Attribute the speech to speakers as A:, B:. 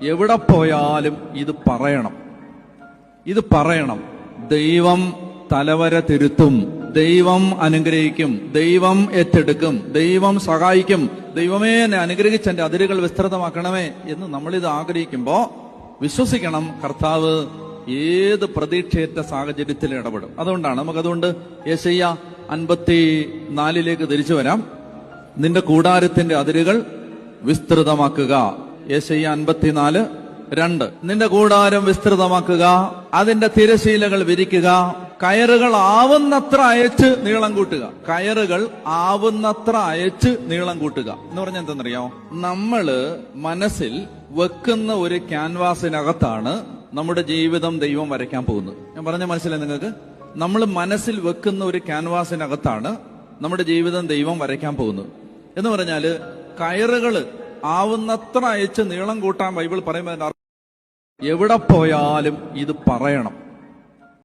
A: എവിടെ പോയാലും ഇത് പറയണം. ദൈവം തലവര തിരുത്തും, ദൈവം അനുഗ്രഹിക്കും, ദൈവം ഏറ്റെടുക്കും, ദൈവം സഹായിക്കും, ദൈവമേ എന്നെ അനുഗ്രഹിച്ച് എന്റെ അതിരുകൾ വിസ്തൃതമാക്കണമേ എന്ന് നമ്മളിത് ആഗ്രഹിക്കുമ്പോ വിശ്വസിക്കണം, കർത്താവ് ഏത് പ്രതീക്ഷയേറ്റ സാഹചര്യത്തിൽ ഇടപെടും. അതുകൊണ്ടാണ് നമുക്കതുകൊണ്ട് യെശയ്യാ 54 തിരിച്ചു വരാം. നിന്റെ കൂടാരത്തിന്റെ അതിരുകൾ വിസ്തൃതമാക്കുക. യെശയ്യാ 54:2. നിന്റെ കൂടാരം വിസ്തൃതമാക്കുക, അതിന്റെ തിരശീലകൾ വിരിക്കുക, കയറുകൾ ആവുന്നത്ര അയച്ച് നീളം കൂട്ടുക. കയറുകൾ ആവുന്നത്ര അയച്ച് നീളം കൂട്ടുക എന്ന് പറഞ്ഞാൽ എന്തെന്നറിയാമോ? നമ്മള് മനസ്സിൽ വെക്കുന്ന ഒരു ക്യാൻവാസിനകത്താണ് നമ്മുടെ ജീവിതം ദൈവം വരയ്ക്കാൻ പോകുന്നത്. ഞാൻ പറഞ്ഞ മനസ്സിലായി നിങ്ങൾക്ക്? നമ്മൾ മനസ്സിൽ വെക്കുന്ന ഒരു ക്യാൻവാസിനകത്താണ് നമ്മുടെ ജീവിതം ദൈവം വരയ്ക്കാൻ പോകുന്നത്. എന്ന് പറഞ്ഞാല് കയറുകൾ ആവുന്നത്ര അയച്ച് നീളം കൂട്ടാൻ ബൈബിൾ പറയുമ്പോൾ എവിടെ പോയാലും ഇത് പറയണം.